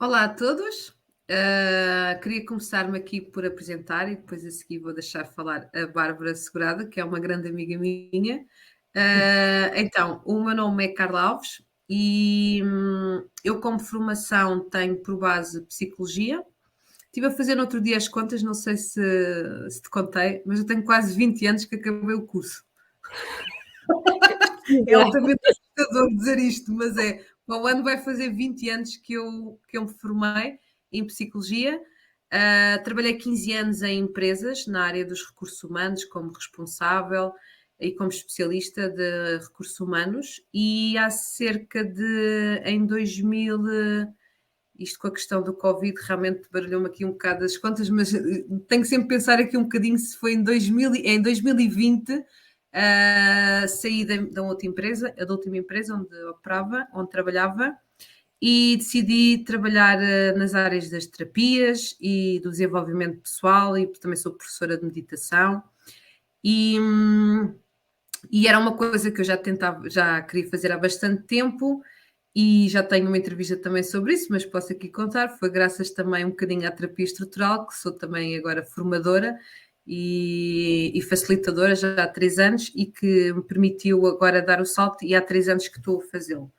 Olá a todos. Queria começar-me aqui por apresentar e depois a seguir vou deixar falar a Bárbara Segurada, que é uma grande amiga minha. Então, o meu nome é Carla Alves e eu, como formação, tenho por base psicologia. Estive a fazer no outro dia as contas, não sei se te contei, mas eu tenho quase 20 anos que acabei o curso. É altamente assustador dizer isto, mas é. Para o ano vai fazer 20 anos que eu me formei em psicologia. Trabalhei 15 anos em empresas na área dos recursos humanos, como responsável e como especialista de recursos humanos. E há cerca de, em 2000, isto com a questão do Covid, realmente baralhou-me aqui um bocado as contas, mas tenho que sempre pensar aqui um bocadinho se foi em 2020. Saí da outra empresa, da última empresa onde operava, onde trabalhava, e decidi trabalhar nas áreas das terapias e do desenvolvimento pessoal, e também sou professora de meditação. E era uma coisa que eu já queria fazer há bastante tempo, e já tenho uma entrevista também sobre isso, mas posso aqui contar. Foi graças também um bocadinho à terapia estrutural, que sou também agora formadora e facilitadora já há 3 anos, e que me permitiu agora dar o salto, e há 3 anos que estou a fazê-lo.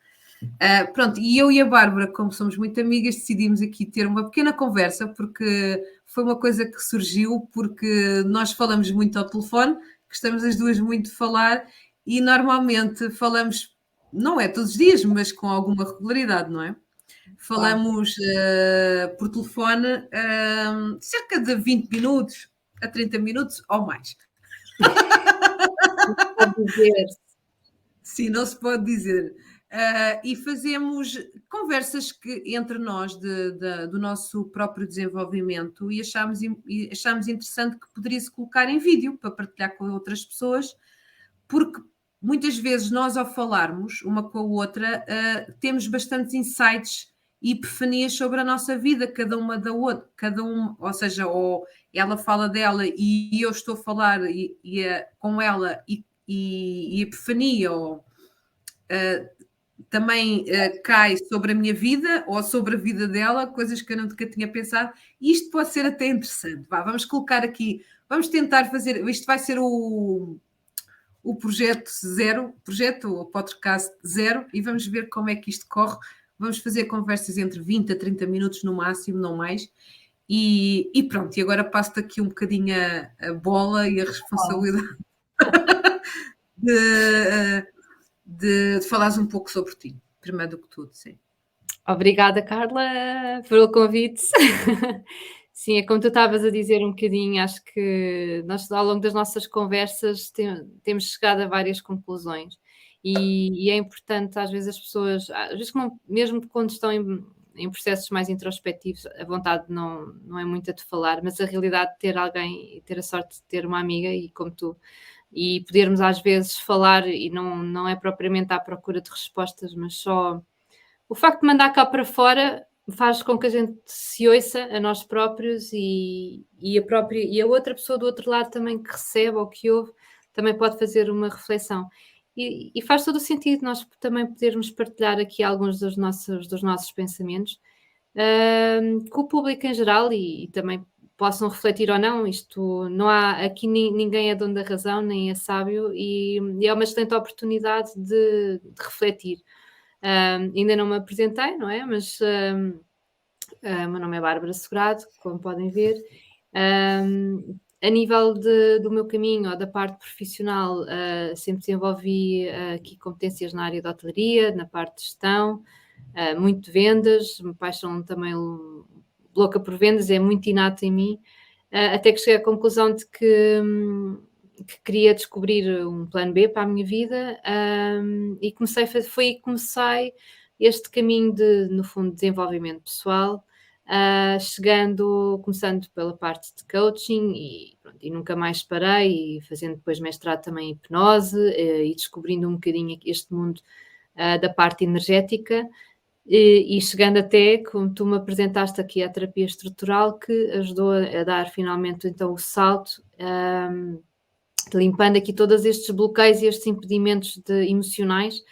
Pronto, e eu e a Bárbara, como somos muito amigas, decidimos aqui ter uma pequena conversa, porque foi uma coisa que surgiu, porque nós falamos muito ao telefone, gostamos as duas muito de falar, e normalmente falamos, não é todos os dias, mas com alguma regularidade, não é? Falamos por telefone cerca de 20 minutos a 30 minutos ou mais. Pode dizer. Sim, não se pode dizer. E fazemos conversas entre nós do nosso próprio desenvolvimento, e achámos interessante que poderia-se colocar em vídeo para partilhar com outras pessoas, porque muitas vezes nós, ao falarmos uma com a outra, temos bastantes insights e epifanias sobre a nossa vida, cada uma da outra, ou seja, ou ela fala dela e eu estou a falar com ela, e epifania, ou também cai sobre a minha vida ou sobre a vida dela, coisas que eu nunca tinha pensado, e isto pode ser até interessante. Vamos colocar aqui, vamos tentar fazer, isto vai ser o projeto, o podcast zero, e vamos ver como é que isto corre. Vamos fazer conversas entre 20 a 30 minutos no máximo, não mais. E pronto, e agora passo-te aqui um bocadinho a bola e a responsabilidade de falares um pouco sobre ti, primeiro do que tudo, sim. Obrigada, Carla, pelo convite. Sim, é como tu estavas a dizer um bocadinho, acho que nós, ao longo das nossas conversas, temos chegado a várias conclusões. E é importante, às vezes, as pessoas, às vezes, mesmo quando estão em processos mais introspectivos, a vontade não é muita de falar, mas a realidade de ter alguém, ter a sorte de ter uma amiga e como tu, e podermos às vezes falar, e não é propriamente à procura de respostas, mas só o facto de mandar cá para fora faz com que a gente se ouça a nós próprios, e a outra pessoa do outro lado também, que recebe ou que ouve, também pode fazer uma reflexão. E faz todo o sentido nós também podermos partilhar aqui alguns dos nossos pensamentos com o público em geral, e também possam refletir ou não. Isto não há aqui, ninguém é dono da razão, nem é sábio, e é uma excelente oportunidade de refletir. Ainda não me apresentei, não é? Mas o meu nome é Bárbara Segurado, como podem ver. A nível do meu caminho ou da parte profissional, sempre desenvolvi aqui competências na área da hotelaria, na parte de gestão, muito de vendas, me paixão também louca por vendas, é muito inato em mim, até que cheguei à conclusão de que queria descobrir um plano B para a minha vida, e comecei este caminho no fundo, de desenvolvimento pessoal, começando pela parte de coaching, e nunca mais parei, e fazendo depois mestrado também em hipnose, e descobrindo um bocadinho este mundo da parte energética, e chegando até, como tu me apresentaste aqui, a terapia estrutural, que ajudou a dar finalmente então o salto, limpando aqui todos estes bloqueios e estes impedimentos emocionais,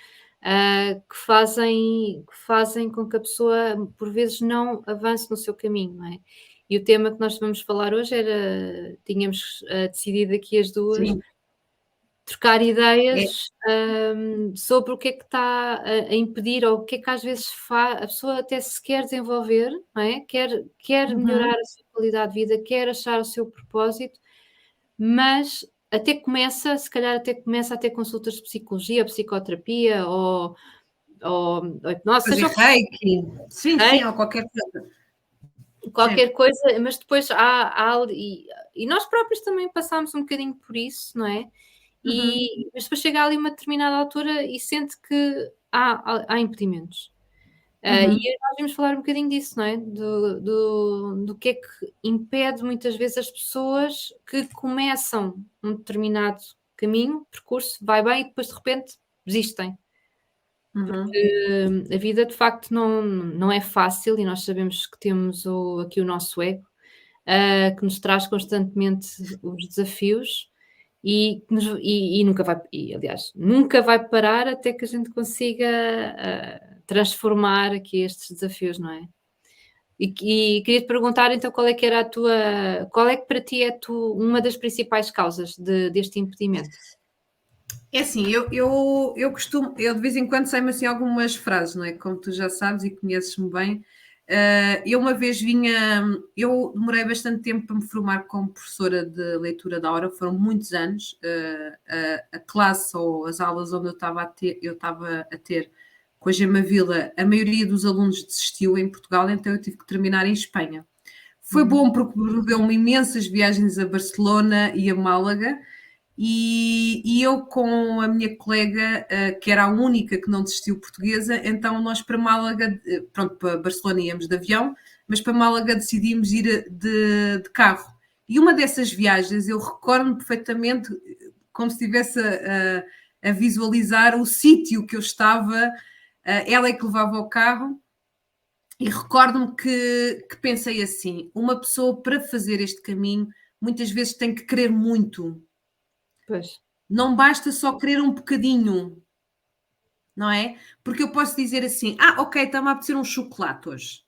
que fazem com que a pessoa, por vezes, não avance no seu caminho, não é? E o tema que nós vamos falar hoje tínhamos decidido aqui as duas, Sim, trocar é. ideias, sobre o que é que está a impedir ou o que é que às vezes a pessoa até se quer desenvolver, não é? Quer melhorar Uhum. a sua qualidade de vida, quer achar o seu propósito, mas se calhar até começa a ter consultas de psicologia, psicoterapia ou hipnose, Fazer seja o que reiki. Sim, for, sim, ou qualquer coisa. Sim. qualquer coisa, mas depois e nós próprios também passámos um bocadinho por isso, não é? Uhum. Mas depois chega ali uma determinada altura e sente que há impedimentos. E Uhum. nós vamos falar um bocadinho disso, não é? Do que é que impede muitas vezes as pessoas que começam um determinado caminho, percurso, vai bem e depois de repente desistem. Uhum. A vida de facto não é fácil e nós sabemos que temos aqui o nosso ego, que nos traz constantemente os desafios e nunca vai, e aliás, nunca vai parar até que a gente consiga transformar aqui estes desafios, não é? E queria te perguntar então qual é que para ti uma das principais causas deste impedimento? É assim, eu costumo, eu de vez em quando saio-me assim algumas frases, não é? Como tu já sabes e conheces-me bem. Eu uma vez eu demorei bastante tempo para me formar como professora de leitura da hora, foram muitos anos. A classe ou as aulas onde eu estava a ter com a Gema Vila, a maioria dos alunos desistiu em Portugal, então eu tive que terminar em Espanha. Foi Uhum. bom porque proveu-me imensas viagens a Barcelona e a Málaga, e eu com a minha colega, que era a única que não desistiu portuguesa, então nós para Málaga, pronto, para Barcelona íamos de avião, mas para Málaga decidimos ir de carro. E uma dessas viagens eu recordo-me perfeitamente, como se estivesse a visualizar o sítio que eu estava, ela é que levava o carro, e recordo-me que pensei assim: uma pessoa para fazer este caminho muitas vezes tem que querer muito, Pois, não basta só querer um bocadinho, não é? Porque eu posso dizer assim: ok, está-me a apetecer um chocolate hoje.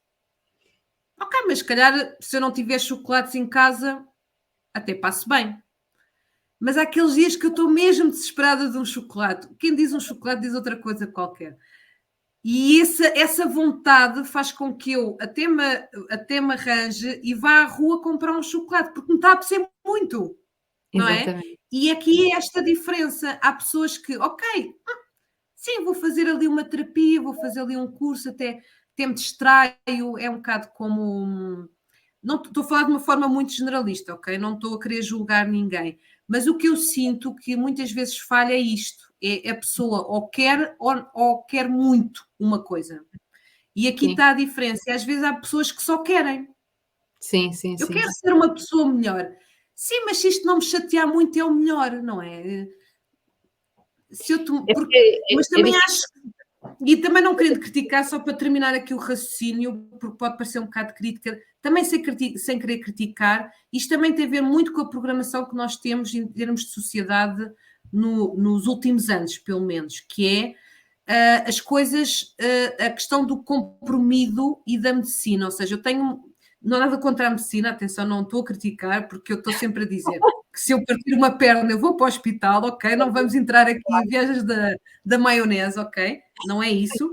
Ok, mas se calhar se eu não tiver chocolates em casa, até passo bem. Mas há aqueles dias que eu estou mesmo desesperada de um chocolate. Quem diz um chocolate diz outra coisa qualquer. E essa vontade faz com que eu até me arranje e vá à rua comprar um chocolate, porque me está a apetecer muito, não é? exatamente. E aqui é esta diferença. Há pessoas que, ok, sim, vou fazer ali uma terapia, vou fazer ali um curso, até me distraio, é um bocado como. Não estou a falar de uma forma muito generalista, ok? Não estou a querer julgar ninguém. Mas o que eu sinto que muitas vezes falha é isto: é a pessoa ou quer muito uma coisa. E aqui Sim, está a diferença. E às vezes há pessoas que só querem. sim, sim, Eu sim. quero ser uma pessoa melhor. Sim, mas se isto não me chatear muito, é o melhor, não é? Se eu É, porque, mas é também difícil. acho, e também não querendo criticar, só para terminar aqui o raciocínio, porque pode parecer um bocado de crítica, também sem querer criticar, isto também tem a ver muito com a programação que nós temos em termos de sociedade nos últimos anos, pelo menos, que é as coisas, a questão do comprimido e da medicina, ou seja, eu tenho, não há nada contra a medicina, atenção, não estou a criticar, porque eu estou sempre a dizer que se eu partir uma perna eu vou para o hospital, ok? Não vamos entrar aqui em viagens da maionese, ok? Não é isso,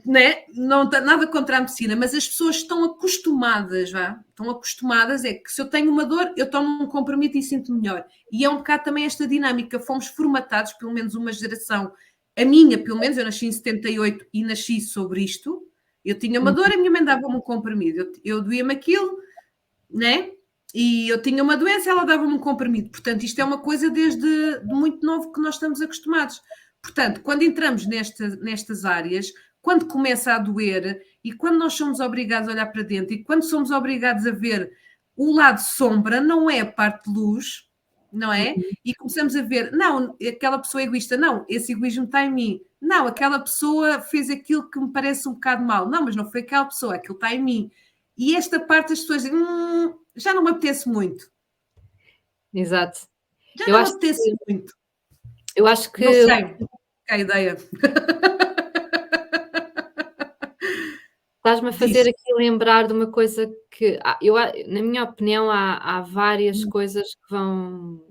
né? Não está nada contra a medicina, mas as pessoas estão acostumadas, estão acostumadas, é que se eu tenho uma dor, eu tomo um comprimido e sinto melhor. E é um bocado também esta dinâmica, fomos formatados, pelo menos uma geração, a minha, pelo menos, eu nasci em 78 e nasci sobre isto, eu tinha uma dor, a minha mãe dava-me um comprimido, eu doía-me aquilo, né? E eu tinha uma doença, ela dava-me um comprimido. Portanto, isto é uma coisa desde muito novo que nós estamos acostumados. Portanto, quando entramos nestas áreas, quando começa a doer e quando nós somos obrigados a olhar para dentro e quando somos obrigados a ver o lado sombra, não é a parte de luz, não é? Uhum. E começamos a ver, não, aquela pessoa é egoísta, não, esse egoísmo está em mim. Não, aquela pessoa fez aquilo que me parece um bocado mal. Não, mas não foi aquela pessoa, aquilo está em mim. E esta parte as pessoas dizem, já não me apetece muito, Exato. já Eu não me acho apetece muito. eu acho Não que sei, a ideia. Estás-me a fazer Diz. aqui lembrar de uma coisa que na minha opinião, há várias Hum, coisas que vão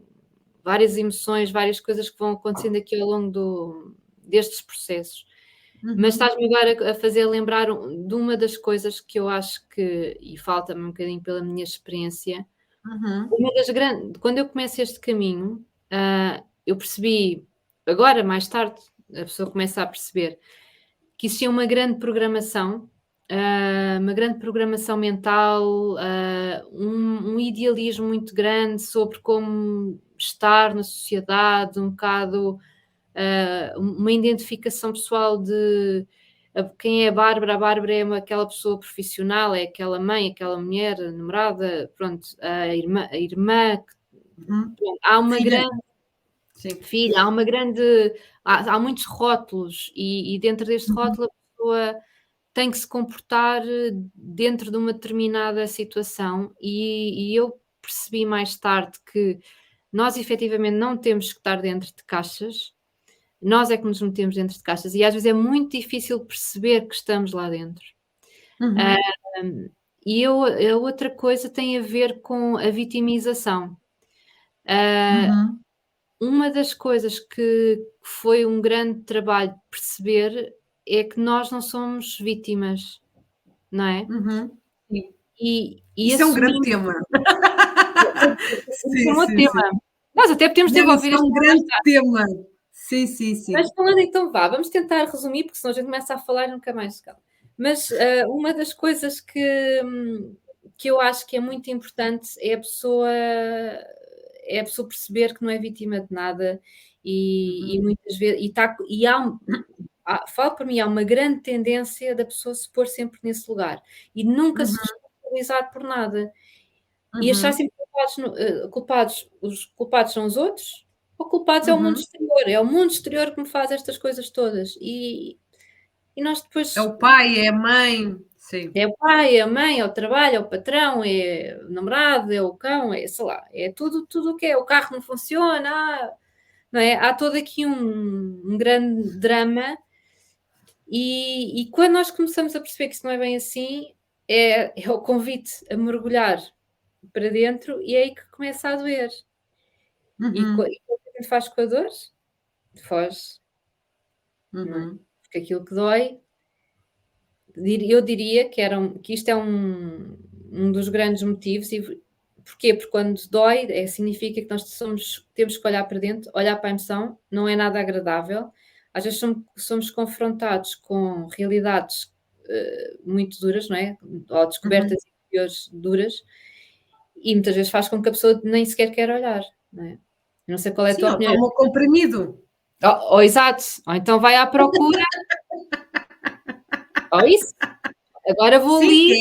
várias emoções, várias coisas que vão acontecendo aqui ao longo destes processos. Mas uhum, estás-me agora a fazer lembrar de uma das coisas que eu acho que e falta-me um bocadinho pela minha experiência, uhum, uma das grandes quando eu começo este caminho, eu percebi agora mais tarde, a pessoa começa a perceber que existia uma grande programação mental, um idealismo muito grande sobre como estar na sociedade, um bocado, uma identificação pessoal de quem é a Bárbara é aquela pessoa profissional, é aquela mãe, aquela mulher, a namorada, pronto, a irmã, uhum. pronto, há uma Filha, grande sim. filha, há muitos rótulos e dentro deste Uhum, rótulo a pessoa tem que se comportar dentro de uma determinada situação e eu percebi mais tarde que nós efetivamente não temos que estar dentro de caixas, nós é que nos metemos dentro de caixas e às vezes é muito difícil perceber que estamos lá dentro. Ah, uhum, e a outra coisa tem a ver com a vitimização. Ah, uhum, uma das coisas que foi um grande trabalho perceber é que nós não somos vítimas, não é? uhum. Sim. E Isso é um grande assumimos tema. esse é Sim, um outro sim, sim. tema. Nós até podemos Não, isso desenvolver é este um tema mais grande tarde, tema. Sim, sim, mas sim. falando então vá, vamos tentar resumir, porque senão a gente começa a falar e nunca mais se cala. Mas, uma das coisas que eu acho que é muito importante é a pessoa perceber que não é vítima de nada e Uhum, muitas vezes e falo por mim, há uma grande tendência da pessoa se pôr sempre nesse lugar e nunca se uhum, responsabilizar por nada. E achar uhum, sempre os culpados são os outros, ou culpados é o mundo uhum. exterior, é o mundo exterior que me faz estas coisas todas. E nós É depois o pai, é a mãe. Sim. é o pai, é a mãe, é o trabalho, é o patrão, é o namorado, é o cão, é sei lá, é tudo o que é, o carro não funciona, não é? Há todo aqui um grande drama e quando nós começamos a perceber que isso não é bem assim, é o convite a mergulhar para dentro e é aí que começa a doer. E o que a gente faz com a dor? Foge, não é? Uhum, Porque aquilo que dói, eu diria que isto é um dos grandes motivos. E porquê? Porque quando dói, significa que nós temos que olhar para dentro, olhar para a emoção, não é nada agradável. Às vezes somos confrontados com realidades muito duras, não é? Ou uhum. descobertas interiores duras, e muitas vezes faz com que a pessoa nem sequer queira olhar, não é? Eu não sei qual é a Sim, tua ou opinião. toma o comprimido. Ou exato, ou então vai à procura, ou isso, agora vou Sim, ali.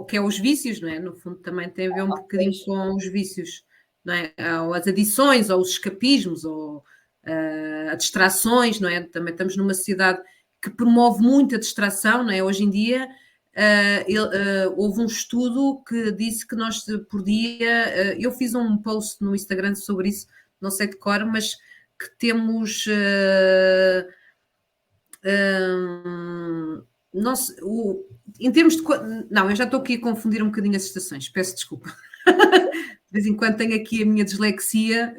que é os vícios, não é? No fundo também tem a ver um bocadinho Pois. com os vícios, não é? Ou as adições, ou os escapismos, ou as distrações, não é? Também estamos numa sociedade que promove muita distração, não é? Hoje em dia houve um estudo que disse que nós por dia, eu fiz um post no Instagram sobre isso, não sei de cor, mas que temos não em termos de. Não, eu já estou aqui a confundir um bocadinho as estações, peço desculpa. De vez em quando tenho aqui a minha dislexia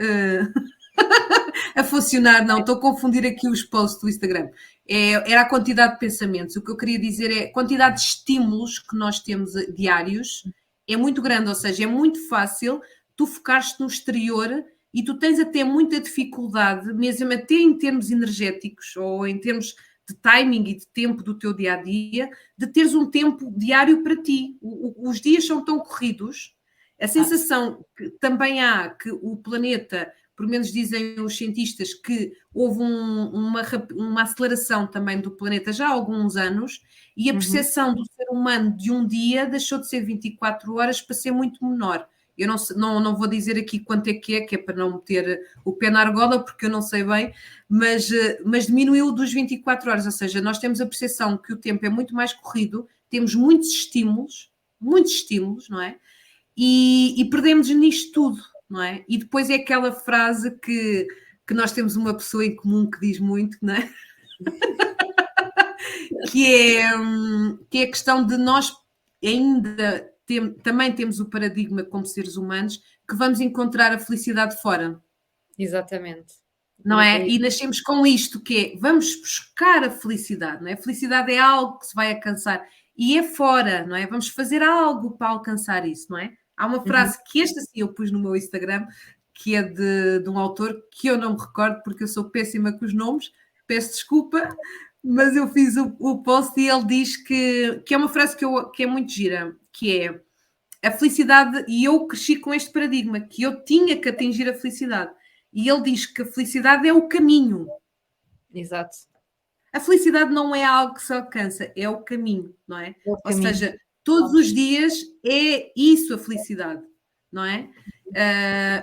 a funcionar, não, estou a confundir aqui os posts do Instagram. Era a quantidade de pensamentos. O que eu queria dizer é a quantidade de estímulos que nós temos diários é muito grande, ou seja, é muito fácil tu focares-te no exterior e tu tens até muita dificuldade, mesmo até em termos energéticos ou em termos de timing e de tempo do teu dia a dia, de teres um tempo diário para ti. Os dias são tão corridos, a Ah, sensação que também há que o planeta, por menos dizem os cientistas, que houve uma aceleração também do planeta já há alguns anos e a uhum. percepção do ser humano de um dia deixou de ser 24 horas para ser muito menor. Eu não vou dizer aqui quanto é que é para não meter o pé na argola, porque eu não sei bem, mas diminuiu dos 24 horas, ou seja, nós temos a percepção que o tempo é muito mais corrido, temos muitos estímulos, não é? E perdemos nisto tudo, não é? E depois é aquela frase que que nós temos uma pessoa em comum que diz muito, não é? que é a questão de nós ainda também temos o paradigma como seres humanos que vamos encontrar a felicidade fora. Exatamente. Não é? E nascemos com isto, que é, vamos buscar a felicidade, não é? A felicidade é algo que se vai alcançar e é fora, não é? Vamos fazer algo para alcançar isso, não é? Há uma frase que esta sim eu pus no meu Instagram, que é de um autor que eu não me recordo porque eu sou péssima com os nomes, peço desculpa, mas eu fiz o post e ele diz que é uma frase que é muito gira, que é a felicidade, e eu cresci com este paradigma, que eu tinha que atingir a felicidade. E ele diz que a felicidade é o caminho. Exato. A felicidade não é algo que se alcança, é o caminho, não é? É o Ou caminho. seja, todos os dias é isso a felicidade, não é?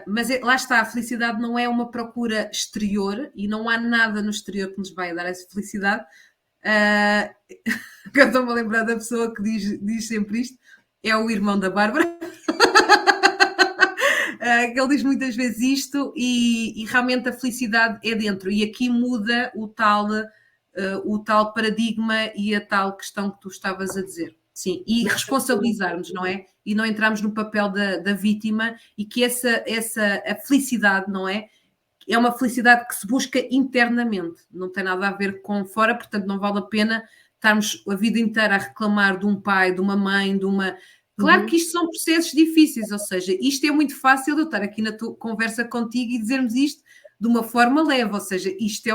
Mas lá está, a felicidade não é uma procura exterior e não há nada no exterior que nos vai dar essa felicidade. Eu estou-me a lembrar da pessoa que diz sempre isto, é o irmão da Bárbara. Ele diz muitas vezes isto e realmente a felicidade é dentro. E aqui muda o tal paradigma e a tal questão que tu estavas a dizer. Sim, e responsabilizarmos, não é? E não entrarmos no papel da vítima e que a felicidade, não é? É uma felicidade que se busca internamente, não tem nada a ver com fora, portanto não vale a pena estarmos a vida inteira a reclamar de um pai, de uma mãe, de uma... Claro que isto são processos difíceis, ou seja, isto é muito fácil de eu estar aqui na tua conversa contigo e dizermos isto de uma forma leve, ou seja, isto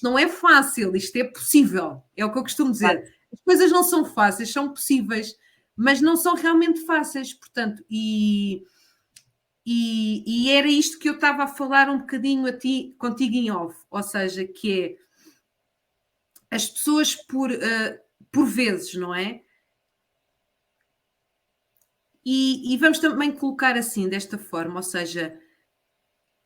não é fácil, isto é possível, é o que eu costumo dizer. As coisas não são fáceis, são possíveis, mas não são realmente fáceis, portanto, e era isto que eu estava a falar um bocadinho contigo em off, ou seja, que é as pessoas por vezes, não é? E vamos também colocar assim, desta forma, ou seja,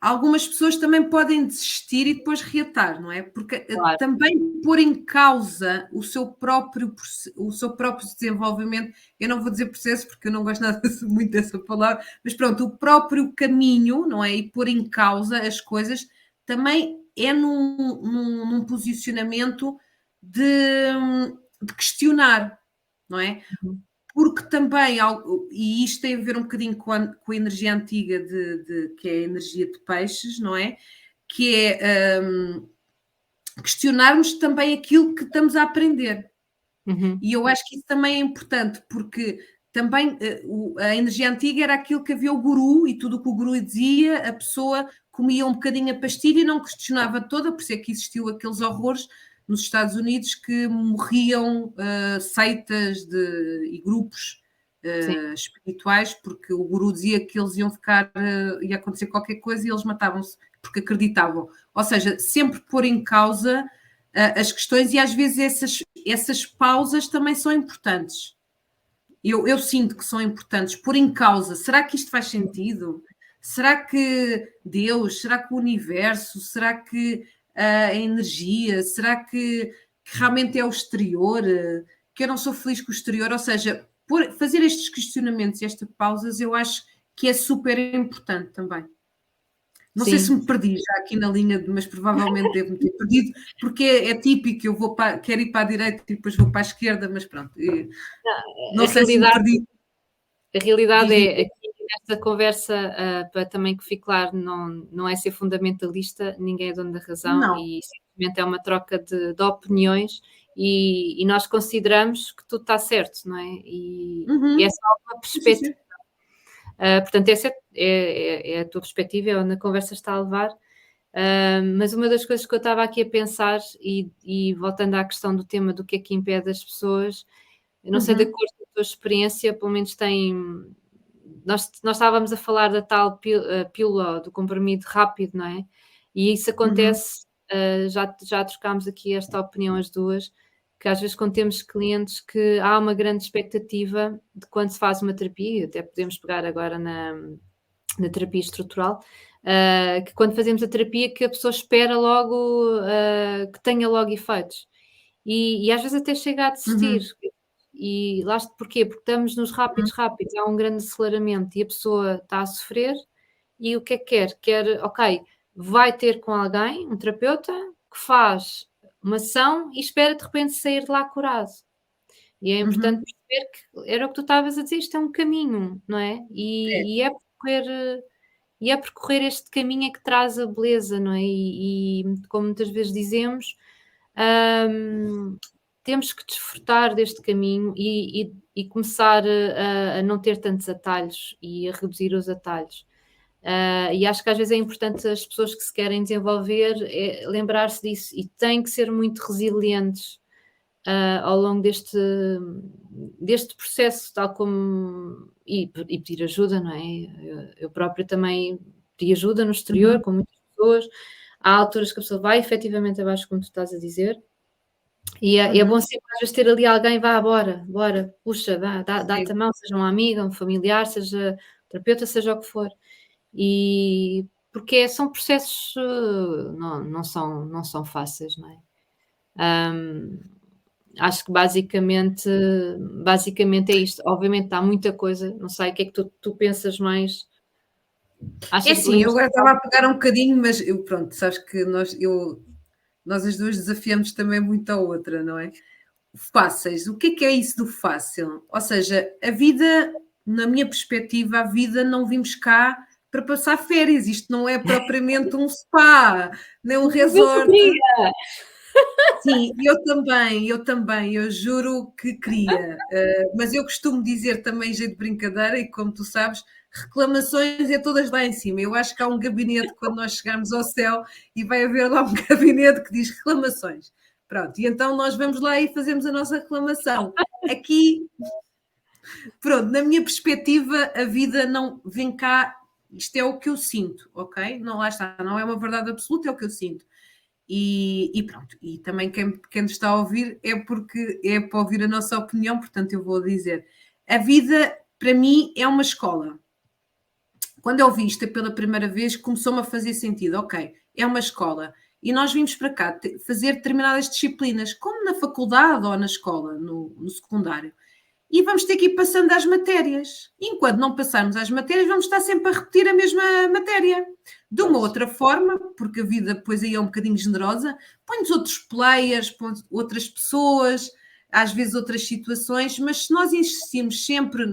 algumas pessoas também podem desistir e depois reatar, não é? Porque também pôr em causa o seu próprio desenvolvimento, eu não vou dizer processo porque eu não gosto nada muito dessa palavra, mas pronto, o próprio caminho, não é? E pôr em causa as coisas também é num posicionamento de questionar, não é? Porque também, e isto tem a ver um bocadinho com a energia antiga, que é a energia de peixes, não é? Que é questionarmos também aquilo que estamos a aprender. E eu acho que isso também é importante, porque também a energia antiga era aquilo que havia o guru, e tudo o que o guru dizia, a pessoa comia um bocadinho a pastilha e não questionava toda, por isso é que existiu aqueles horrores nos Estados Unidos que morriam seitas e grupos espirituais, porque o guru dizia que eles iam ficar, ia acontecer qualquer coisa e eles matavam-se porque acreditavam. Ou seja, sempre pôr em causa as questões e às vezes essas pausas também são importantes. Eu sinto que são importantes. Pôr em causa, será que isto faz sentido? Será que Deus? Será que o universo? Será que a energia? Será que realmente é o exterior? Que eu não sou feliz com o exterior? Ou seja, fazer estes questionamentos e estas pausas eu acho que é super importante também. Não sei se me perdi já aqui na linha, mas provavelmente devo-me ter perdido, porque é típico, quero ir para a direita e depois vou para a esquerda, mas pronto. Não sei se me perdi. A realidade é, aqui nesta conversa, para também que fique claro, não é ser fundamentalista, ninguém é dono da razão Não. e simplesmente é uma troca de opiniões e nós consideramos que tudo está certo, não é? E é só uma perspectiva. Portanto, essa é a tua perspectiva, é onde a conversa está a levar. Mas uma das coisas que eu estava aqui a pensar, e voltando à questão do tema do que é que impede as pessoas, eu não sei, de acordo com a tua experiência, pelo menos nós estávamos a falar da tal pílula, do comprimido rápido, não é? E isso acontece, já trocámos aqui esta opinião as duas, que às vezes quando temos clientes que há uma grande expectativa de quando se faz uma terapia, até podemos pegar agora na terapia estrutural, que quando fazemos a terapia que a pessoa espera logo que tenha logo efeitos. E às vezes até chega a desistir. E lá porquê? Porque estamos nos rápidos, há um grande aceleramento e a pessoa está a sofrer e o que é que quer? Quer, ok, vai ter com alguém, um terapeuta, que faz uma sessão e espera de repente sair de lá curado. E é importante perceber que era o que tu estavas a dizer, isto é um caminho, não é? É. E é percorrer este caminho é que traz a beleza, não é? E como muitas vezes dizemos, temos que desfrutar deste caminho e começar a não ter tantos atalhos e a reduzir os atalhos. E acho que às vezes é importante as pessoas que se querem desenvolver lembrar-se disso e têm que ser muito resilientes ao longo deste processo, tal como e pedir ajuda, não é? Eu própria também pedi ajuda no exterior, com muitas pessoas. Há alturas que a pessoa vai efetivamente abaixo, como tu estás a dizer, e é bom sempre às vezes ter ali alguém, vá, bora, puxa, dá-te a mão, seja uma amiga, um familiar, seja terapeuta, seja o que for. E porque são processos não são fáceis, não é? Acho que basicamente é isto. Obviamente há muita coisa, não sei, o que é que tu pensas mais? É assim, eu agora estava a pegar um bocadinho, mas eu, pronto, sabes que nós as duas desafiamos também muito a outra, não é? Fáceis, o que é isso do fácil? Ou seja, a vida, na minha perspectiva, a vida não vimos cá para passar férias, isto não é propriamente um spa, nem um resort. Sim, eu também, eu juro que queria, mas eu costumo dizer também, jeito de brincadeira, e como tu sabes, reclamações é todas lá em cima. Eu acho que há um gabinete quando nós chegarmos ao céu e vai haver lá um gabinete que diz reclamações. Pronto, e então nós vamos lá e fazemos a nossa reclamação. Aqui, pronto, na minha perspectiva, a vida não vem cá, isto é o que eu sinto, ok? Não, lá está, não é uma verdade absoluta, é o que eu sinto. E pronto, e também quem nos está a ouvir é porque é para ouvir a nossa opinião, portanto eu vou dizer, a vida para mim é uma escola. Quando eu vi isto pela primeira vez começou-me a fazer sentido, ok, é uma escola, e nós vimos para cá fazer determinadas disciplinas, como na faculdade ou na escola, no secundário, e vamos ter que ir passando às matérias. Enquanto não passarmos às matérias, vamos estar sempre a repetir a mesma matéria. De uma outra forma, porque a vida depois aí é um bocadinho generosa, põe-nos outros players, põe outras pessoas, às vezes outras situações, mas se nós insistimos sempre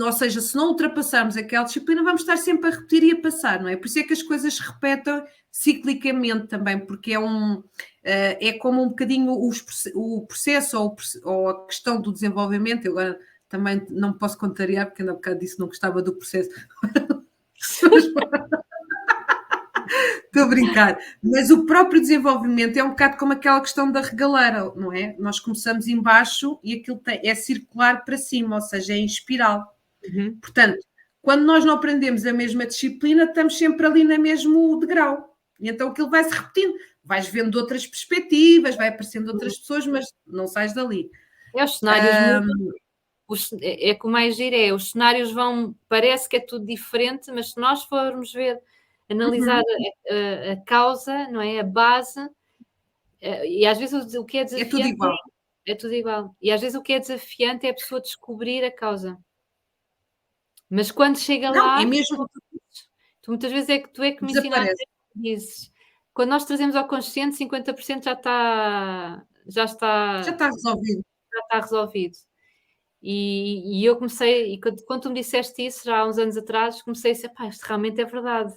ou seja, se não ultrapassarmos aquela disciplina, vamos estar sempre a repetir e a passar, não é? Por isso é que as coisas se repetem ciclicamente também, porque é como um bocadinho o processo ou a questão do desenvolvimento. Eu agora também não posso contrariar, porque ainda há bocado disse que não gostava do processo. Estou a brincar. Mas o próprio desenvolvimento é um bocado como aquela questão da regaleira, não é? Nós começamos em baixo e aquilo é circular para cima, ou seja, é em espiral. Portanto, quando nós não aprendemos a mesma disciplina, estamos sempre ali no mesmo degrau. E então aquilo vai-se repetindo. Vais vendo outras perspectivas, vai aparecendo outras pessoas, mas não sais dali. Os cenários mudam. É que o mais giro os cenários parece que é tudo diferente, mas se nós formos analisar a causa, não é? A base, e às vezes o que é desafiante é tudo igual. É tudo igual. E às vezes o que é desafiante é a pessoa descobrir a causa. Mas quando chega lá, é mesmo. Tu muitas vezes tu é que me ensinaste dizes. Quando nós trazemos ao consciente, 50% já está resolvido. Já está resolvido. E eu comecei, e quando tu me disseste isso, já há uns anos atrás, comecei a dizer, isto realmente é verdade.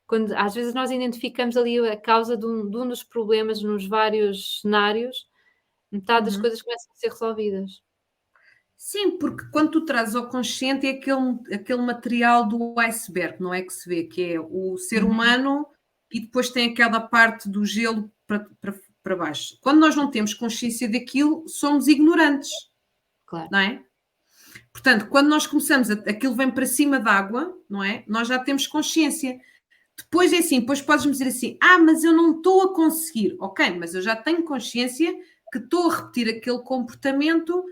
Quando às vezes nós identificamos ali a causa de um dos problemas nos vários cenários, metade das coisas começam a ser resolvidas. Sim, porque quando tu trazes ao consciente é aquele material do iceberg, não é que se vê, que é o ser humano e depois tem aquela parte do gelo para baixo. Quando nós não temos consciência daquilo, somos ignorantes. Claro. Não é? Portanto, quando nós começamos, aquilo vem para cima d'água, não é? Nós já temos consciência. Depois é assim, depois podes-me dizer assim, mas eu não estou a conseguir. Ok, mas eu já tenho consciência que estou a repetir aquele comportamento.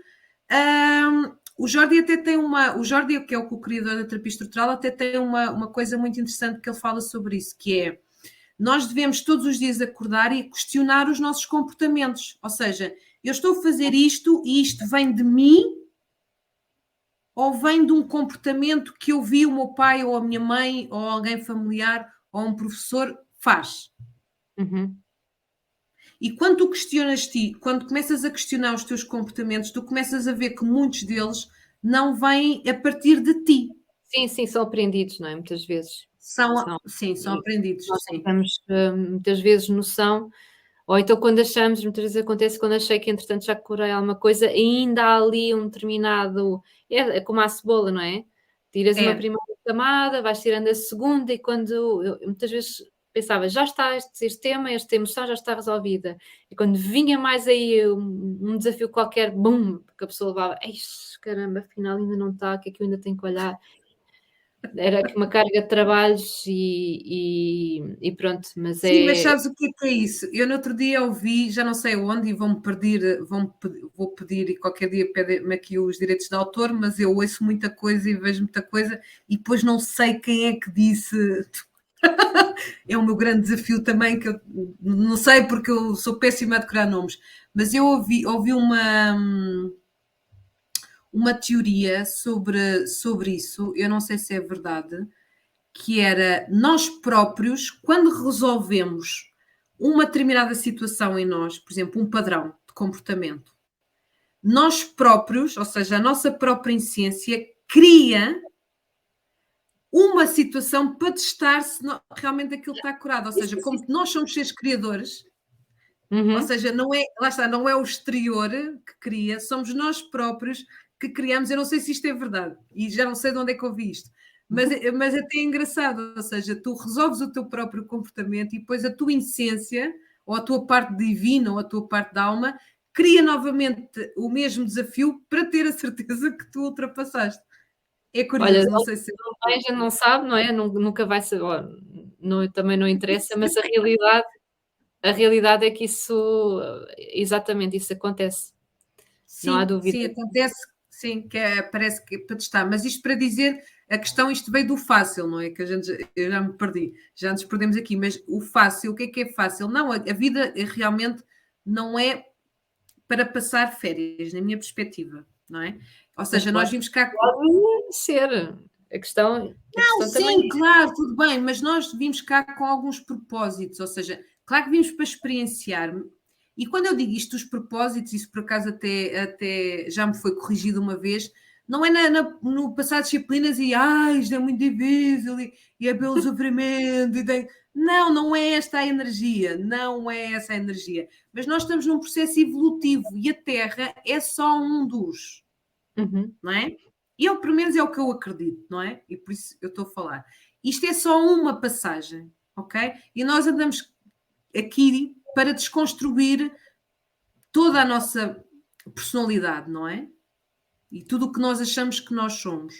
O Jordi até tem o Jordi, que é o co-criador da terapia estrutural, até tem uma coisa muito interessante que ele fala sobre isso, que é, nós devemos todos os dias acordar e questionar os nossos comportamentos. Ou seja, eu estou a fazer isto e isto vem de mim ou vem de um comportamento que eu vi o meu pai ou a minha mãe ou alguém familiar ou um professor faz. Uhum. E quando tu questionas ti, quando começas a questionar os teus comportamentos, tu começas a ver que muitos deles não vêm a partir de ti. Sim, sim, são aprendidos, não é? Muitas vezes. São, São. sim, são E aprendidos, nós não sim. temos, muitas vezes noção, ou então quando achamos, muitas vezes acontece quando achei que entretanto já curei alguma coisa, ainda há ali um determinado, é como a cebola, não é? Tiras uma É, primeira camada, vais tirando a segunda e quando eu muitas vezes pensava: "Já está este tema, esta emoção já está resolvida", e quando vinha mais aí um desafio qualquer, bum, que a pessoa levava: "Eixe, caramba, afinal ainda não está, o que é que eu ainda tenho que olhar?" Era aqui uma carga de trabalhos e pronto, mas sim, mas é sabes o que é isso? Eu no outro dia ouvi, já não sei onde, e vou pedir, e qualquer dia pedem-me aqui os direitos de autor, mas eu ouço muita coisa e vejo muita coisa, e depois não sei quem é que disse. É o meu grande desafio também, que eu não sei porque eu sou péssima a decorar nomes, mas eu ouvi uma teoria sobre isso, eu não sei se é verdade, que era nós próprios, quando resolvemos uma determinada situação em nós, por exemplo, um padrão de comportamento, nós próprios, ou seja, a nossa própria essência, cria uma situação para testar se realmente aquilo está curado. Ou seja, sim, como nós somos seres criadores, ou uhum, seja, não é, lá está, não é o exterior que cria, somos nós próprios que criamos. Eu não sei se isto é verdade e já não sei de onde é que ouvi isto, mas até é engraçado. Ou seja, tu resolves o teu próprio comportamento e depois a tua essência, ou a tua parte divina, ou a tua parte da alma, cria novamente o mesmo desafio para ter a certeza que tu ultrapassaste. É olha, curioso, não sei se é não vai, a verdade. gente não sabe, não é? Nunca vai saber, ó, não, também não interessa, mas a realidade é que isso, exatamente, isso acontece, não há Sim, dúvida. sim, acontece, sim, que parece que é para testar, mas isto para dizer, a questão, isto veio do fácil, não é? Que a gente, eu já me perdi, já nos perdemos aqui, mas o fácil, o que é fácil? Não, a vida realmente não é para passar férias, na minha perspectiva, não é? Ou Mas seja, nós vimos cá. pode ser, a questão também Sim, claro, tudo bem, mas nós vimos cá com alguns propósitos, ou seja, claro que vimos para experienciar, e quando eu digo isto, os propósitos, isso por acaso até já me foi corrigido uma vez, não é no passar disciplinas e isto é muito difícil e é pelo sofrimento Não, não é esta a energia, não é essa a energia. Mas nós estamos num processo evolutivo e a Terra é só um dos, uhum, não é? Eu, pelo menos, é o que eu acredito, não é? E por isso eu estou a falar. Isto é só uma passagem, ok? E nós andamos aqui para desconstruir toda a nossa personalidade, não é? E tudo o que nós achamos que nós somos,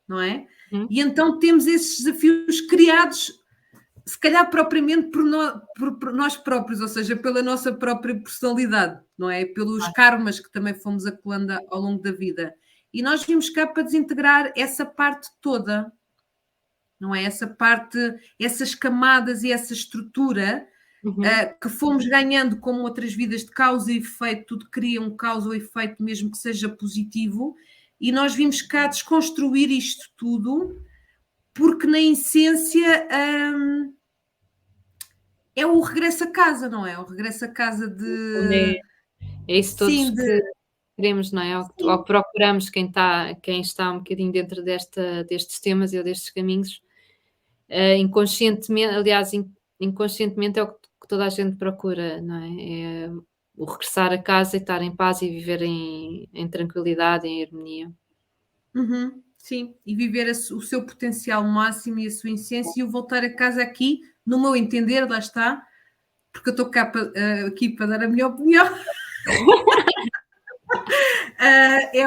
não é? uhum, E então temos esses desafios criados, se calhar propriamente por nós próprios, ou seja, pela nossa própria personalidade, não é? Pelos karmas que também fomos acumulando ao longo da vida. E nós vimos cá para desintegrar essa parte toda, não é? Essa parte, essas camadas e essa estrutura uhum. que fomos ganhando como outras vidas de causa e efeito, tudo cria um causa ou efeito, mesmo que seja positivo, e nós vimos cá desconstruir isto tudo, porque na essência é o regresso a casa, não é? O regresso a casa É de. é isso todos Sim, que queremos, não é? Ou sim. que procuramos quem está um bocadinho dentro destes temas ou destes caminhos, inconscientemente, aliás, inconscientemente é o que toda a gente procura, não é? É o regressar a casa e estar em paz e viver em tranquilidade, em harmonia. Uhum, sim, e viver o seu potencial máximo e a sua essência e o voltar a casa aqui, no meu entender, lá está, porque eu estou cá aqui para dar a minha opinião, é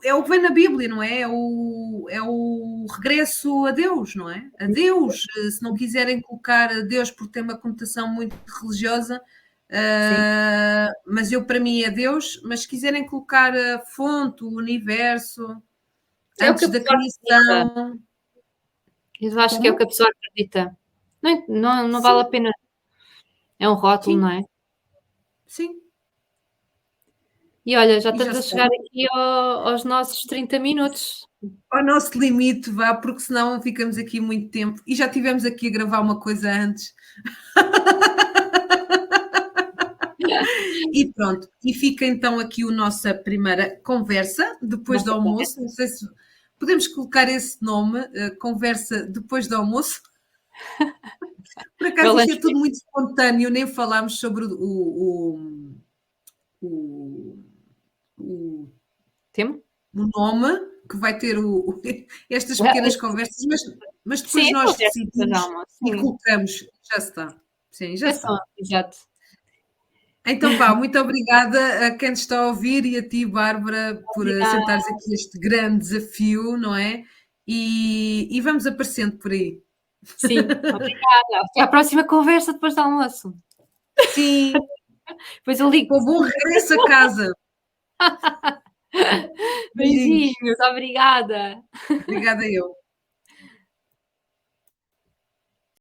é o que vem na Bíblia, não é? É o regresso a Deus, não é? A Deus. Se não quiserem colocar a Deus porque tem uma conotação muito religiosa, Sim, mas eu para mim é Deus, mas se quiserem colocar a fonte, o universo, é o que antes a da pessoa acredita. criação, Eu acho que é o que como? a pessoa acredita. Não vale a Sim, pena, é um rótulo, sim, não é? sim. E olha, já E já estamos a está chegar aqui aos nossos 30 minutos. ao nosso limite, vá, porque senão ficamos aqui muito tempo. E já tivemos aqui a gravar uma coisa antes. E pronto, e fica então aqui a nossa primeira conversa, depois do Nossa almoço. conversa. Não sei se podemos colocar esse nome, conversa depois do almoço. Por acaso isto é tudo Balanço. muito espontâneo, nem falámos sobre o, o, Temo? o nome que vai ter estas pequenas conversas, mas Sim, depois a nós conversa depois do decidimos almoço, e sim. colocamos. Já está. Sim, já É só, está. exato. Então, vá, muito obrigada a quem te está a ouvir e a ti, Bárbara, por Obrigada, aceitares aqui este grande desafio, não é? E vamos aparecendo por aí. sim, obrigada. Até à próxima conversa depois do almoço. Sim, Depois eu ligo. com bom regresso a casa. Beijinhos. Beijinhos, obrigada. Obrigada eu.